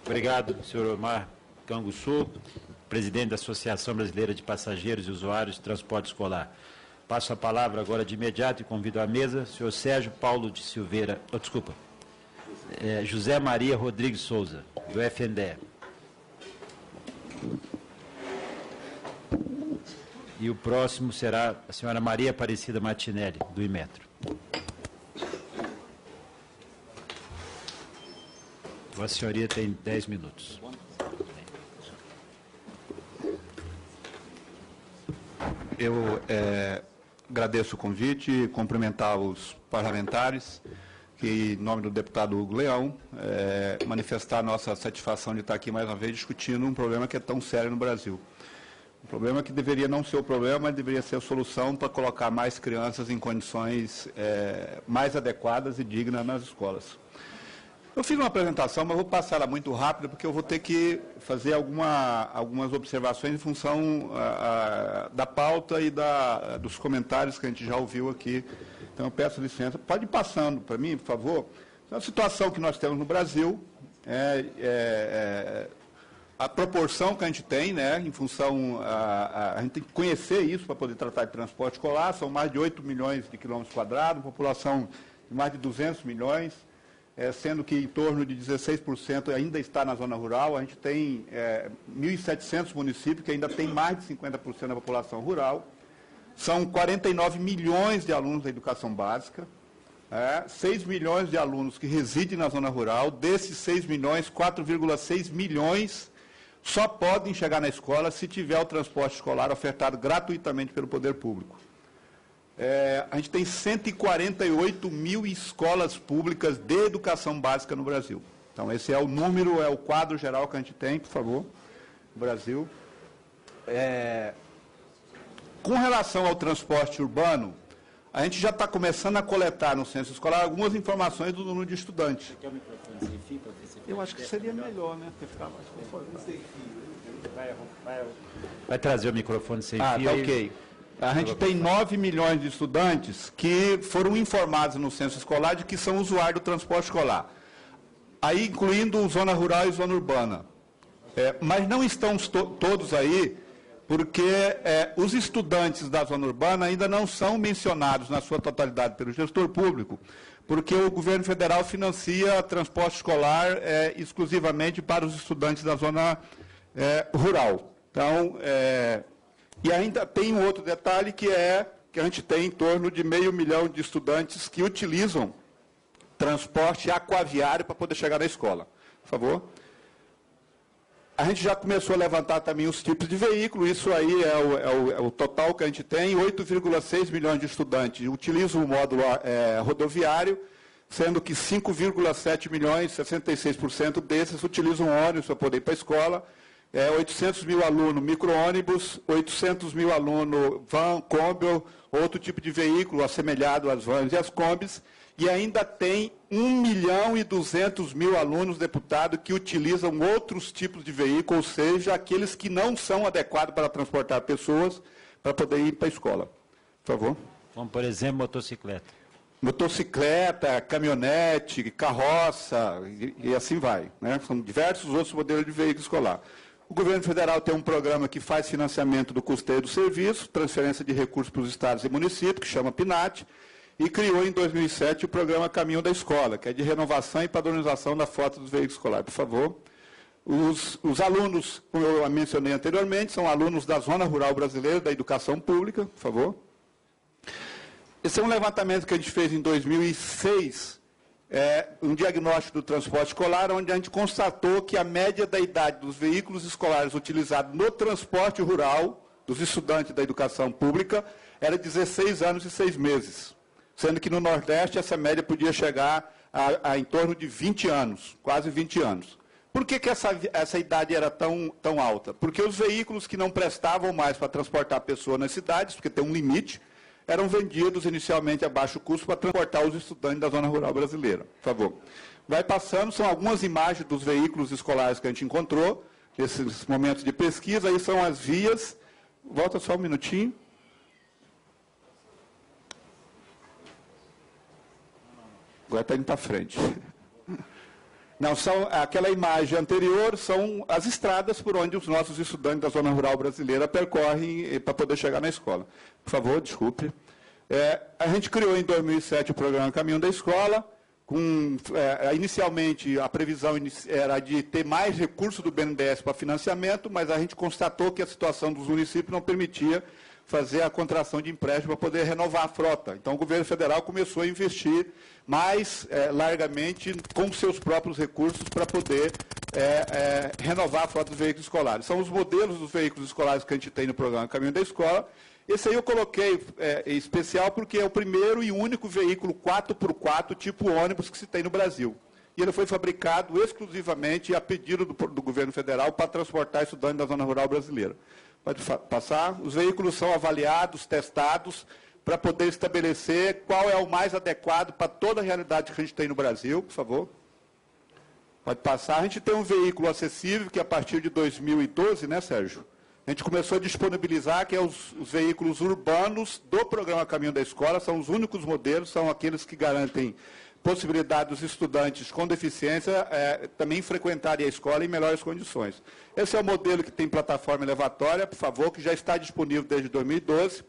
Obrigado, senhor Omar Canguçu, presidente da Associação Brasileira de Passageiros e Usuários de Transporte Escolar. Passo a palavra agora de imediato e convido à mesa o senhor Sérgio Paulo de Silveira, José Maria Rodrigues Souza, do FNDE. E o próximo será a senhora Maria Aparecida Martinelli, do Imetro. A senhoria tem 10 minutos. Eu agradeço o convite e cumprimentar os parlamentares, que, em nome do deputado Hugo Leão, manifestar nossa satisfação de estar aqui mais uma vez discutindo um problema que é tão sério no Brasil. Um problema que deveria não ser o problema, mas deveria ser a solução para colocar mais crianças em condições mais adequadas e dignas nas escolas. Eu fiz uma apresentação, mas vou passar ela muito rápido, porque eu vou ter que fazer algumas observações em função da pauta e dos comentários que a gente já ouviu aqui. Então, eu peço licença. Pode ir passando para mim, por favor. A situação que nós temos no Brasil, a proporção que a gente tem, né, em função... A gente tem que conhecer isso para poder tratar de transporte escolar. São mais de 8 milhões de quilômetros quadrados, população de mais de 200 milhões, sendo que em torno de 16% ainda está na zona rural. A gente tem 1.700 municípios que ainda tem mais de 50% da população rural. São 49 milhões de alunos da educação básica, 6 milhões de alunos que residem na zona rural. Desses 6 milhões, 4,6 milhões só podem chegar na escola se tiver o transporte escolar ofertado gratuitamente pelo poder público. A gente tem 148 mil escolas públicas de educação básica no Brasil. Então, esse é o número, é o quadro geral que a gente tem, por favor, no Brasil. Com relação ao transporte urbano, a gente já está começando a coletar no censo escolar algumas informações do número de estudantes. Você quer o microfone sem fio para ver se... Eu acho que seria melhor, né? Porque ficar mais confortável. Vai trazer o microfone sem fio. Tá ok. A gente tem 9 milhões de estudantes que foram informados no censo escolar de que são usuários do transporte escolar, aí incluindo zona rural e zona urbana. Mas não estão todos aí, porque os estudantes da zona urbana ainda não são mencionados na sua totalidade pelo gestor público, porque o governo federal financia transporte escolar exclusivamente para os estudantes da zona rural. Então, e ainda tem um outro detalhe, que que a gente tem em torno de 500 mil de estudantes que utilizam transporte aquaviário para poder chegar na escola. Por favor. A gente já começou a levantar também os tipos de veículo. Isso aí é o total que a gente tem. 8,6 milhões de estudantes utilizam o módulo rodoviário, sendo que 5,7 milhões, 66% desses, utilizam ônibus para poder ir para a escola. 800 mil alunos micro-ônibus, 800 mil alunos van, Kombi, outro tipo de veículo assemelhado às vans e às Kombis, e ainda tem 1.200.000 alunos, deputado, que utilizam outros tipos de veículo, ou seja, aqueles que não são adequados para transportar pessoas para poder ir para a escola. Por favor. Como, por exemplo, motocicleta. Motocicleta, caminhonete, carroça, e assim vai, né? São diversos outros modelos de veículo escolar. O governo federal tem um programa que faz financiamento do custeio do serviço, transferência de recursos para os estados e municípios, que chama PNAT, e criou em 2007 o programa Caminho da Escola, que é de renovação e padronização da frota dos veículos escolares. Por favor. Os alunos, como eu mencionei anteriormente, são alunos da Zona Rural Brasileira, da educação pública. Por favor. Esse é um levantamento que a gente fez em 2006, um diagnóstico do transporte escolar, onde a gente constatou que a média da idade dos veículos escolares utilizados no transporte rural, dos estudantes da educação pública, era 16 anos e 6 meses. Sendo que no Nordeste essa média podia chegar a em torno de 20 anos, quase 20 anos. Por que essa idade era tão alta? Porque os veículos que não prestavam mais para transportar pessoas nas cidades, porque tem um limite, eram vendidos inicialmente a baixo custo para transportar os estudantes da zona rural brasileira. Por favor. Vai passando, são algumas imagens dos veículos escolares que a gente encontrou, nesses momentos de pesquisa. Aí são as vias. Volta só um minutinho. Agora está indo para frente. Não, aquela imagem anterior são as estradas por onde os nossos estudantes da zona rural brasileira percorrem para poder chegar na escola. Por favor, desculpe. A gente criou em 2007 o programa Caminho da Escola. Inicialmente, a previsão era de ter mais recursos do BNDES para financiamento, mas a gente constatou que a situação dos municípios não permitia fazer a contração de empréstimo para poder renovar a frota. Então, o governo federal começou a investir mais largamente com seus próprios recursos para poder renovar a frota dos veículos escolares. São os modelos dos veículos escolares que a gente tem no programa Caminho da Escola. Esse aí eu coloquei em especial porque é o primeiro e único veículo 4x4 tipo ônibus que se tem no Brasil. E ele foi fabricado exclusivamente a pedido do governo federal para transportar estudantes da zona rural brasileira. Pode passar. Os veículos são avaliados, testados, para poder estabelecer qual é o mais adequado para toda a realidade que a gente tem no Brasil, por favor. Pode passar. A gente tem um veículo acessível que a partir de 2012, né, Sérgio? A gente começou a disponibilizar, que é os veículos urbanos do programa Caminho da Escola, são os únicos modelos, são aqueles que garantem possibilidade dos estudantes com deficiência também frequentarem a escola em melhores condições. Esse é o modelo que tem plataforma elevatória, por favor, que já está disponível desde 2012.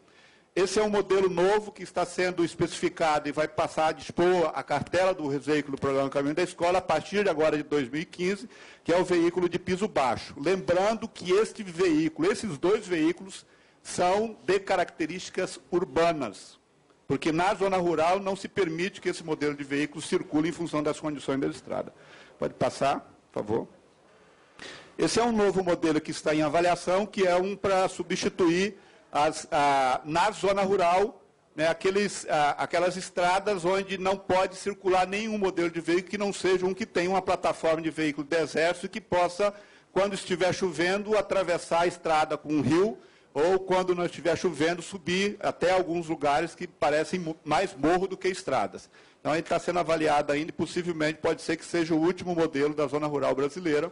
Esse é um modelo novo que está sendo especificado e vai passar a dispor a cartela do veículo do programa Caminho da Escola a partir de agora de 2015, que é o veículo de piso baixo. Lembrando que esses dois veículos são de características urbanas, porque na zona rural não se permite que esse modelo de veículo circule em função das condições da estrada. Pode passar, por favor. Esse é um novo modelo que está em avaliação, que é um para substituir na zona rural, né, aquelas estradas onde não pode circular nenhum modelo de veículo que não seja um que tenha uma plataforma de veículo de exército e que possa, quando estiver chovendo, atravessar a estrada com um rio, ou quando não estiver chovendo, subir até alguns lugares que parecem mais morro do que estradas. Então, ele está sendo avaliado ainda e possivelmente pode ser que seja o último modelo da zona rural brasileira.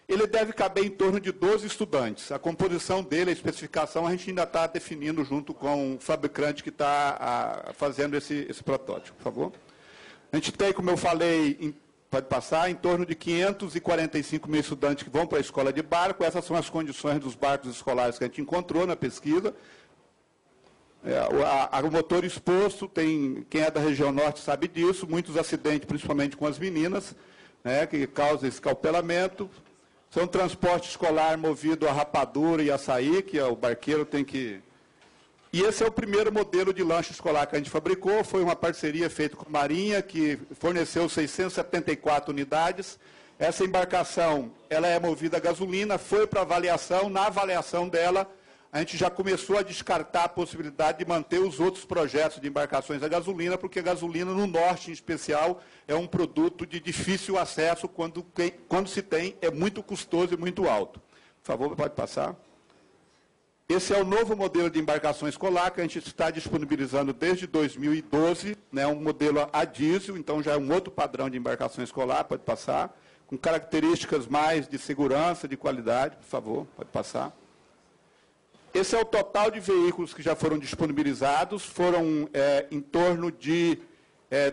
Ele deve caber em torno de 12 estudantes. A composição dele, a especificação, a gente ainda está definindo junto com o fabricante que está fazendo esse protótipo, por favor. A gente tem, como eu falei, pode passar, em torno de 545 mil estudantes que vão para a escola de barco. Essas são as condições dos barcos escolares que a gente encontrou na pesquisa. O motor exposto, quem é da região norte sabe disso, muitos acidentes, principalmente com as meninas, né, que causam escalpelamento. São transporte escolar movido a rapadura e açaí, que o barqueiro tem que... E esse é o primeiro modelo de lanche escolar que a gente fabricou, foi uma parceria feita com a Marinha, que forneceu 674 unidades. Essa embarcação, ela é movida a gasolina, foi para avaliação, na avaliação dela, a gente já começou a descartar a possibilidade de manter os outros projetos de embarcações a gasolina, porque a gasolina, no norte em especial, é um produto de difícil acesso, quando se tem, é muito custoso e muito alto. Por favor, pode passar. Esse é o novo modelo de embarcação escolar que a gente está disponibilizando desde 2012, né, um modelo a diesel, então já é um outro padrão de embarcação escolar, pode passar, com características mais de segurança, de qualidade, por favor, pode passar. Esse é o total de veículos que já foram disponibilizados, foram em torno de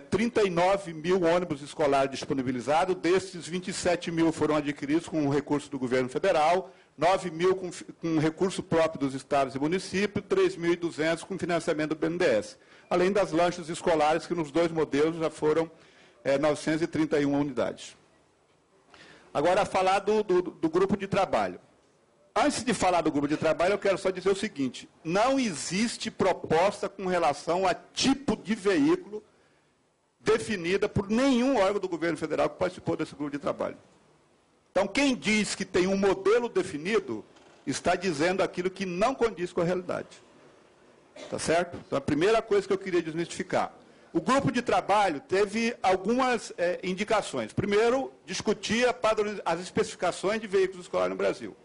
39 mil ônibus escolares disponibilizados, desses 27 mil foram adquiridos com recurso do governo federal, 9 mil com recurso próprio dos estados e municípios, 3.200 com financiamento do BNDES. Além das lanchas escolares, que nos dois modelos já foram 931 unidades. Agora, falar do grupo de trabalho. Antes de falar do grupo de trabalho, eu quero só dizer o seguinte, não existe proposta com relação a tipo de veículo definida por nenhum órgão do governo federal que participou desse grupo de trabalho. Então, quem diz que tem um modelo definido, está dizendo aquilo que não condiz com a realidade. Tá certo? Então, a primeira coisa que eu queria desmistificar. O grupo de trabalho teve algumas indicações. Primeiro, discutir as especificações de veículos escolares no Brasil.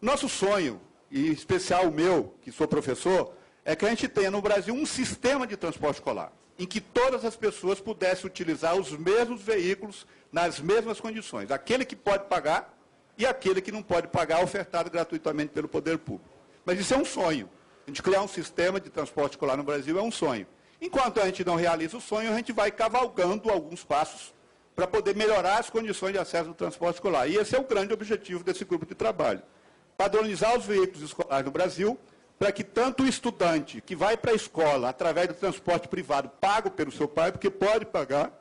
Nosso sonho, e em especial o meu, que sou professor, é que a gente tenha no Brasil um sistema de transporte escolar, em que todas as pessoas pudessem utilizar os mesmos veículos nas mesmas condições. Aquele que pode pagar e aquele que não pode pagar, ofertado gratuitamente pelo poder público. Mas isso é um sonho. A gente criar um sistema de transporte escolar no Brasil é um sonho. Enquanto a gente não realiza o sonho, a gente vai cavalgando alguns passos, para poder melhorar as condições de acesso ao transporte escolar. E esse é o grande objetivo desse grupo de trabalho. Padronizar os veículos escolares no Brasil, para que tanto o estudante que vai para a escola através do transporte privado, pago pelo seu pai, porque pode pagar,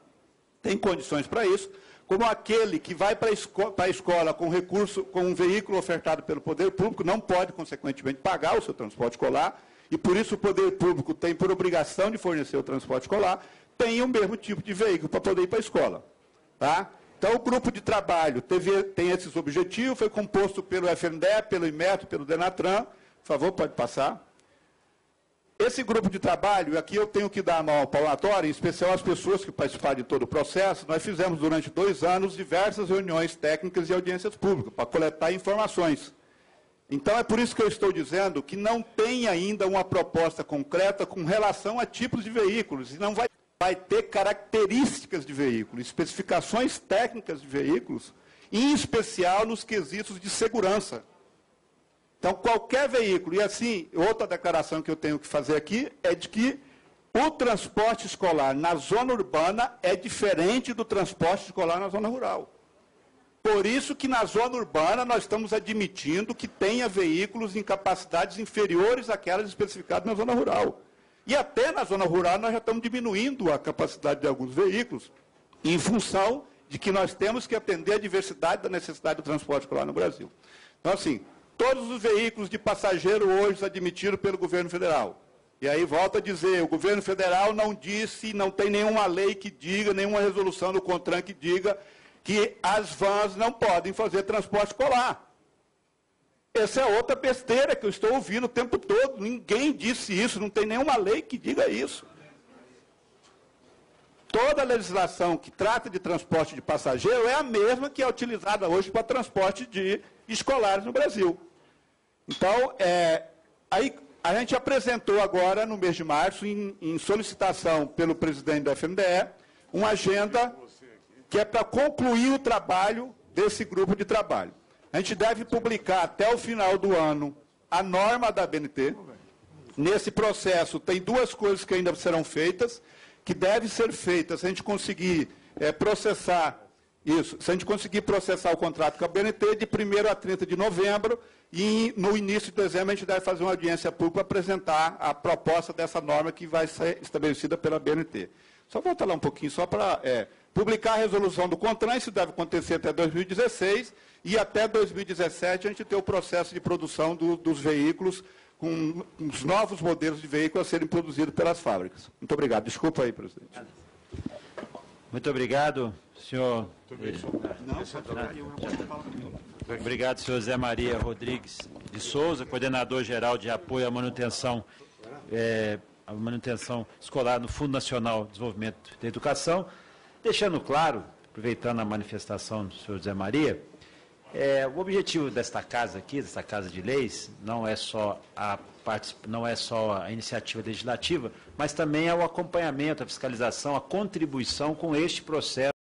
tem condições para isso, como aquele que vai para a escola com recurso, com um veículo ofertado pelo poder público, não pode, consequentemente, pagar o seu transporte escolar, e por isso o poder público tem por obrigação de fornecer o transporte escolar, tem o mesmo tipo de veículo para poder ir para a escola. Tá? Então, o grupo de trabalho tem esses objetivos, foi composto pelo FNDE, pelo IMETRO, pelo DENATRAN. Por favor, pode passar. Esse grupo de trabalho, aqui eu tenho que dar a mão ao palmatório, em especial às pessoas que participaram de todo o processo. Nós fizemos durante 2 anos diversas reuniões técnicas e audiências públicas para coletar informações. Então, é por isso que eu estou dizendo que não tem ainda uma proposta concreta com relação a tipos de veículos, e não vai ter características de veículos, especificações técnicas de veículos, em especial nos quesitos de segurança. Então, qualquer veículo, e assim, outra declaração que eu tenho que fazer aqui, é de que o transporte escolar na zona urbana é diferente do transporte escolar na zona rural. Por isso que na zona urbana nós estamos admitindo que tenha veículos em capacidades inferiores àquelas especificadas na zona rural. E até na zona rural nós já estamos diminuindo a capacidade de alguns veículos, em função de que nós temos que atender a diversidade da necessidade do transporte escolar no Brasil. Então, assim, todos os veículos de passageiro hoje admitidos pelo governo federal. E aí volto a dizer, o governo federal não disse, não tem nenhuma lei que diga, nenhuma resolução do CONTRAN que diga que as vans não podem fazer transporte escolar. Essa é outra besteira que eu estou ouvindo o tempo todo. Ninguém disse isso, não tem nenhuma lei que diga isso. Toda a legislação que trata de transporte de passageiro é a mesma que é utilizada hoje para transporte de escolares no Brasil. Então, aí a gente apresentou agora, no mês de março, em solicitação pelo presidente do FNDE, uma agenda que é para concluir o trabalho desse grupo de trabalho. A gente deve publicar até o final do ano a norma da ABNT. Nesse processo, tem 2 coisas que ainda serão feitas, que devem ser feitas se a gente conseguir processar isso, se a gente conseguir processar o contrato com a ABNT de 1º a 30 de novembro, e no início de dezembro a gente deve fazer uma audiência pública para apresentar a proposta dessa norma que vai ser estabelecida pela ABNT. Só volta lá um pouquinho, só para publicar a resolução do CONTRAN, isso deve acontecer até 2016, e até 2017 a gente ter o processo de produção dos veículos, com os novos modelos de veículos a serem produzidos pelas fábricas. Muito obrigado. Desculpa aí, presidente. Muito obrigado, senhor. Obrigado, senhor Zé Maria Rodrigues de Souza, coordenador-geral de apoio à manutenção escolar no Fundo Nacional de Desenvolvimento da Educação. Deixando claro, aproveitando a manifestação do senhor Zé Maria, o objetivo desta casa aqui, desta Casa de Leis, não é só a iniciativa legislativa, mas também é o acompanhamento, a fiscalização, a contribuição com este processo